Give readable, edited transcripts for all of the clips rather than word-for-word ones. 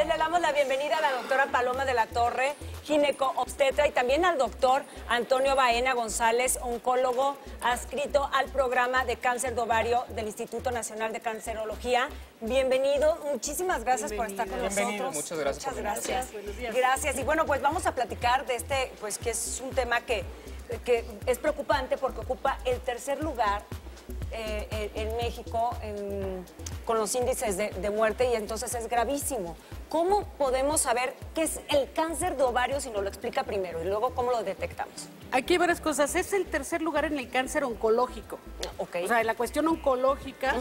es, le damos la bienvenida a la doctora Paloma de la Torre, gineco-obstetra, y también al doctor Antonio Baena González, oncólogo adscrito al programa de cáncer de ovario del Instituto Nacional de Cancerología. Bienvenido, muchísimas gracias por estar con nosotros. Muchas gracias. Muchas gracias. Gracias. Y bueno, pues vamos a platicar de este, pues que es un tema que es preocupante porque ocupa el tercer lugar en México con los índices de muerte, y entonces es gravísimo. ¿Cómo podemos saber qué es el cáncer de ovario si nos lo explica primero y luego cómo lo detectamos? Aquí hay varias cosas. Es el tercer lugar en el cáncer oncológico. Okay. O sea, en la cuestión oncológica,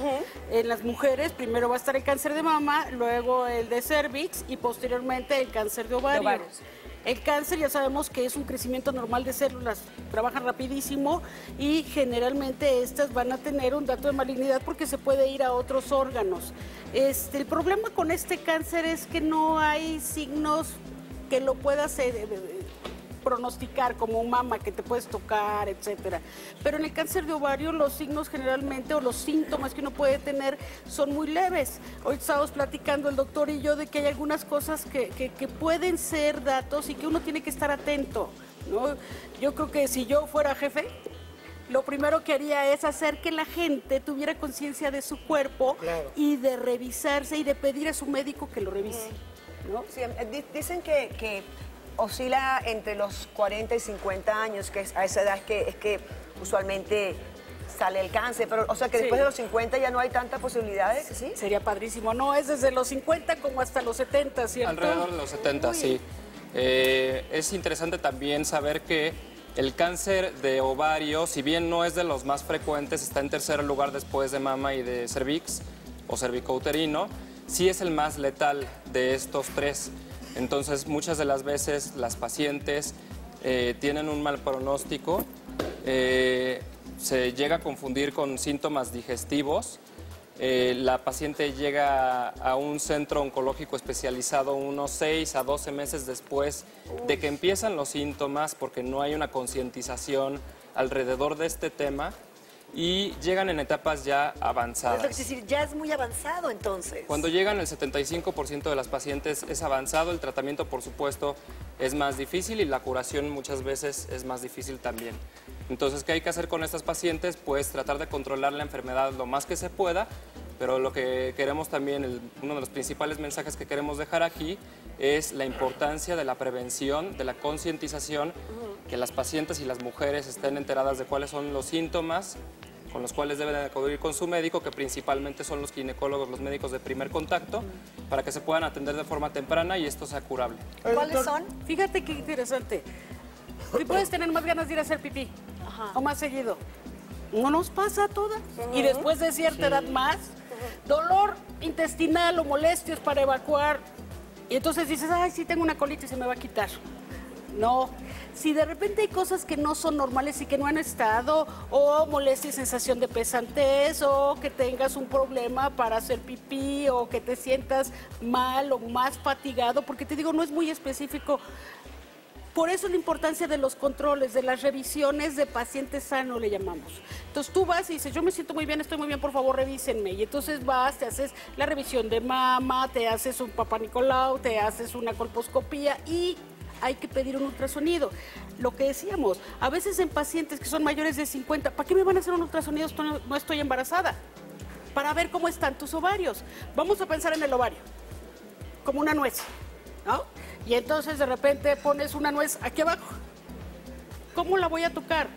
en las mujeres, primero va a estar el cáncer de mama, luego el de cervix y posteriormente el cáncer de ovario. El cáncer ya sabemos que es un crecimiento normal de células, trabajan rapidísimo y generalmente estas van a tener un dato de malignidad porque se puede ir a otros órganos. El problema con este cáncer es que no hay signos que lo puedas pronosticar, como un mama que te puedes tocar, etcétera. Pero en el cáncer de ovario los signos generalmente, o los síntomas que uno puede tener, son muy leves. Hoy estábamos platicando el doctor y yo de que hay algunas cosas que pueden ser datos y que uno tiene que estar atento, ¿no? Yo creo que si yo fuera jefe, lo primero que haría es hacer que la gente tuviera conciencia de su cuerpo, y de revisarse y de pedir a su médico que lo revise, ¿no? Sí, dicen que oscila entre los 40 y 50 años, que es a esa edad es que usualmente sale el cáncer, pero o sea que después de los 50 ya no hay tantas posibilidades, ¿sí? Sería padrísimo, no, es desde los 50 como hasta los 70, ¿cierto? Alrededor de los 70, sí. Es interesante también saber que el cáncer de ovario, si bien no es de los más frecuentes, está en tercer lugar después de mama y de cervix o cervicouterino, sí es el más letal de estos tres. Entonces, muchas de las veces las pacientes tienen un mal pronóstico, se llega a confundir con síntomas digestivos. La paciente llega a un centro oncológico especializado unos 6 a 12 meses después de que empiezan los síntomas, porque no hay una concientización alrededor de este tema, y llegan en etapas ya avanzadas. Es decir, ya es muy avanzado entonces. Cuando llegan el 75% de las pacientes es avanzado, el tratamiento por supuesto es más difícil y la curación muchas veces es más difícil también. Entonces, ¿qué hay que hacer con estas pacientes? Pues tratar de controlar la enfermedad lo más que se pueda, pero lo que queremos también, uno de los principales mensajes que queremos dejar aquí es la importancia de la prevención, de la concientización, que las pacientes y las mujeres estén enteradas de cuáles son los síntomas con los cuales deben acudir con su médico, que principalmente son los ginecólogos, los médicos de primer contacto, para que se puedan atender de forma temprana y esto sea curable. ¿Cuáles son? Fíjate qué interesante. Si puedes tener más ganas de ir a hacer pipí, o más seguido. No nos pasa a todas. Y después de cierta edad más, dolor intestinal o molestias para evacuar. Y entonces dices, ay, sí tengo una colitis y se me va a quitar. No, si de repente hay cosas que no son normales y que no han estado, o molestia y sensación de pesantez, o que tengas un problema para hacer pipí, o que te sientas mal o más fatigado, porque te digo, no es muy específico. Por eso la importancia de los controles, de las revisiones de paciente sano, le llamamos. Entonces tú vas y dices, yo me siento muy bien, estoy muy bien, por favor revísenme. Y entonces vas, te haces la revisión de mama, te haces un Papá Nicolau, te haces una colposcopía y hay que pedir un ultrasonido. Lo que decíamos, a veces en pacientes que son mayores de 50, ¿para qué me van a hacer un ultrasonido? No estoy embarazada. Para ver cómo están tus ovarios. Vamos a pensar en el ovario, como una nuez, ¿no? Y entonces de repente pones una nuez aquí abajo. ¿Cómo la voy a tocar?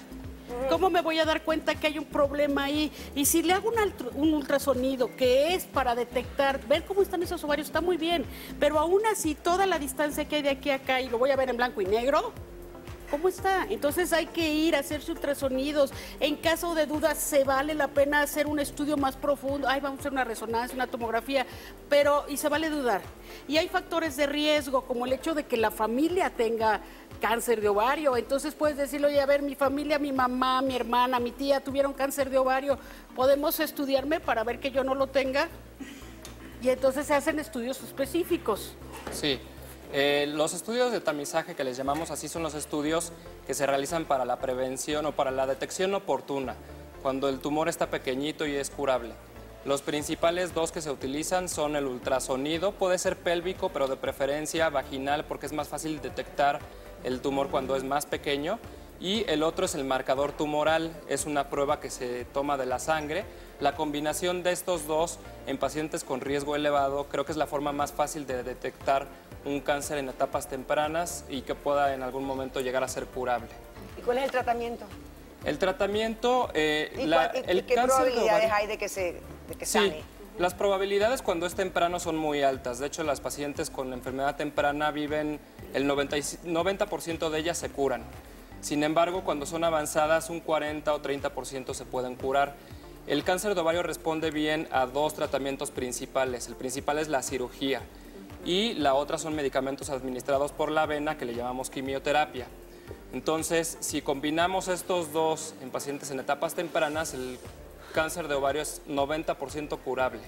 ¿Cómo me voy a dar cuenta que hay un problema ahí? Y si le hago un ultrasonido que es para detectar, ver cómo están esos ovarios, está muy bien. Pero aún así, toda la distancia que hay de aquí a acá, y lo voy a ver en blanco y negro, ¿cómo está? Entonces hay que ir a hacerse ultrasonidos. En caso de dudas, se vale la pena hacer un estudio más profundo. Ay, vamos a hacer una resonancia, una tomografía, y se vale dudar. Y hay factores de riesgo, como el hecho de que la familia tenga cáncer de ovario. Entonces puedes decirle, oye, a ver, mi familia, mi mamá, mi hermana, mi tía tuvieron cáncer de ovario. ¿Podemos estudiarme para ver que yo no lo tenga? Y entonces se hacen estudios específicos. Sí. Los estudios de tamizaje, que les llamamos así, son los estudios que se realizan para la prevención o para la detección oportuna, cuando el tumor está pequeñito y es curable. Los principales dos que se utilizan son el ultrasonido, puede ser pélvico, pero de preferencia vaginal porque es más fácil detectar el tumor cuando es más pequeño. Y el otro es el marcador tumoral, es una prueba que se toma de la sangre. La combinación de estos dos en pacientes con riesgo elevado creo que es la forma más fácil de detectar un cáncer en etapas tempranas y que pueda en algún momento llegar a ser curable. ¿Y cuál es el tratamiento? El tratamiento, ¿Qué cáncer probabilidades hay de que sane? Sí, las probabilidades cuando es temprano son muy altas. De hecho, las pacientes con enfermedad temprana viven, el 90% de ellas se curan. Sin embargo, cuando son avanzadas, un 40 o 30% se pueden curar. El cáncer de ovario responde bien a dos tratamientos principales. El principal es la cirugía y la otra son medicamentos administrados por la vena que le llamamos quimioterapia. Entonces, si combinamos estos dos en pacientes en etapas tempranas, el cáncer de ovario es 90% curable.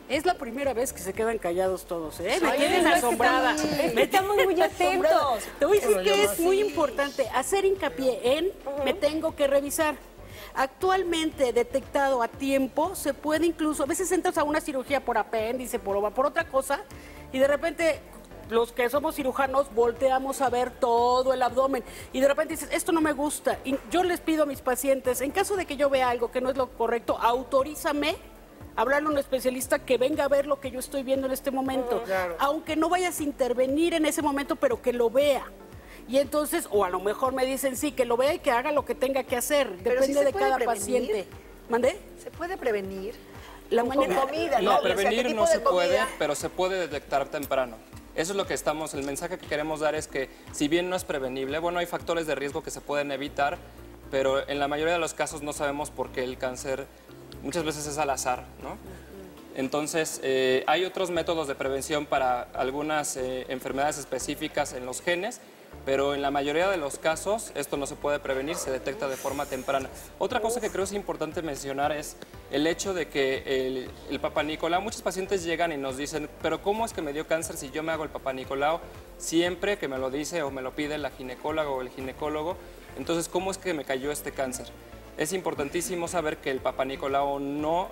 Es la primera vez que se quedan callados todos, ¿eh? Me Ay, tienen no, asombrada. Estamos muy atentos. Te voy a decir que es muy importante hacer hincapié en me tengo que revisar. Actualmente detectado a tiempo, se puede incluso, a veces entras a una cirugía por apéndice, por otra cosa, y de repente los que somos cirujanos volteamos a ver todo el abdomen y de repente dices, esto no me gusta. Y yo les pido a mis pacientes, en caso de que yo vea algo que no es lo correcto, autorízame hablarle a un especialista que venga a ver lo que yo estoy viendo en este momento. Claro. Aunque no vayas a intervenir en ese momento, pero que lo vea. Y entonces, o a lo mejor me dicen, sí, que lo vea y que haga lo que tenga que hacer. Pero Depende sí se de puede cada prevenir. paciente. ¿Mandé? ¿Se puede prevenir? La Con manera... comida, ¿no? No, O sea, ¿qué prevenir tipo no de se puede, comida? pero se puede detectar temprano. Eso es lo que el mensaje que queremos dar es que si bien no es prevenible, bueno, hay factores de riesgo que se pueden evitar, pero en la mayoría de los casos no sabemos por qué el cáncer muchas veces es al azar, ¿no? Entonces, hay otros métodos de prevención para algunas enfermedades específicas en los genes, pero en la mayoría de los casos esto no se puede prevenir, se detecta de forma temprana. Otra cosa que creo es importante mencionar es el hecho de que el Papa Nicolau, muchos pacientes llegan y nos dicen, pero ¿cómo es que me dio cáncer si yo me hago el Papa Nicolau? Siempre que me lo dice o me lo pide la ginecóloga o el ginecólogo, entonces ¿cómo es que me cayó este cáncer? Es importantísimo saber que el Papa Nicolau no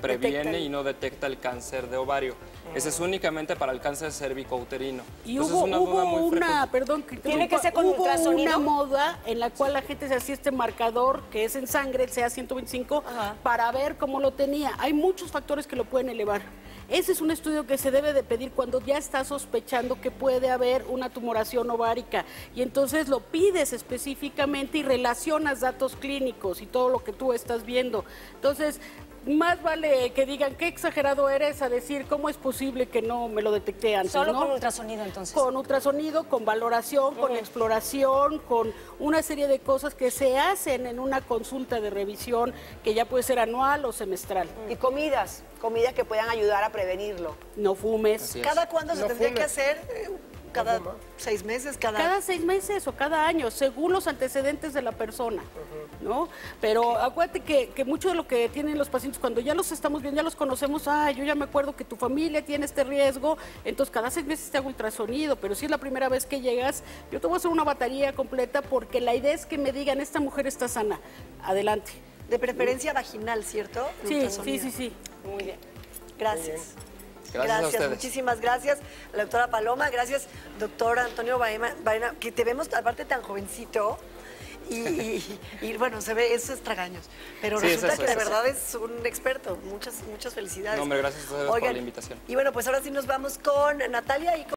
previene y no detecta el cáncer de ovario. Ese es únicamente para el cáncer cervicouterino. Y Entonces, hubo, es una duda muy frecuente. perdón, ¿Tiene que ser con hubo ultrasonido? una moda en la cual la gente se hacía este marcador que es en sangre, el CA125, para ver cómo lo tenía. Hay muchos factores que lo pueden elevar. Ese es un estudio que se debe de pedir cuando ya estás sospechando que puede haber una tumoración ovárica y entonces lo pides específicamente y relacionas datos clínicos y todo lo que tú estás viendo. Entonces, más vale que digan qué exagerado eres a decir cómo es posible que no me lo detecté antes. Solo ¿no? con ultrasonido, entonces. Con ultrasonido, con valoración, con exploración, con una serie de cosas que se hacen en una consulta de revisión que ya puede ser anual o semestral. Y comidas que puedan ayudar a prevenirlo. No fumes. Así es. ¿Cada cuándo se No tendría fume. que hacer? ¿Cada 6 meses? Cada 6 meses o cada año, según los antecedentes de la persona, ¿no? Pero acuérdate que mucho de lo que tienen los pacientes, cuando ya los estamos viendo, ya los conocemos, yo ya me acuerdo que tu familia tiene este riesgo, entonces cada 6 meses te hago ultrasonido, pero si es la primera vez que llegas, yo te voy a hacer una batería completa porque la idea es que me digan, esta mujer está sana, adelante. De preferencia vaginal, ¿cierto? El Sí, ultrasonido. sí. Muy bien. Gracias. Gracias a ustedes. Muchísimas gracias, la doctora Paloma, gracias, doctor Antonio Baena, que te vemos aparte tan jovencito y bueno, se ve, eso es tragaños, pero Sí, es resulta eso, que de es eso. verdad es un experto, muchas felicidades. No, hombre, gracias a ustedes por la invitación. Y bueno, pues ahora sí nos vamos con Natalia y con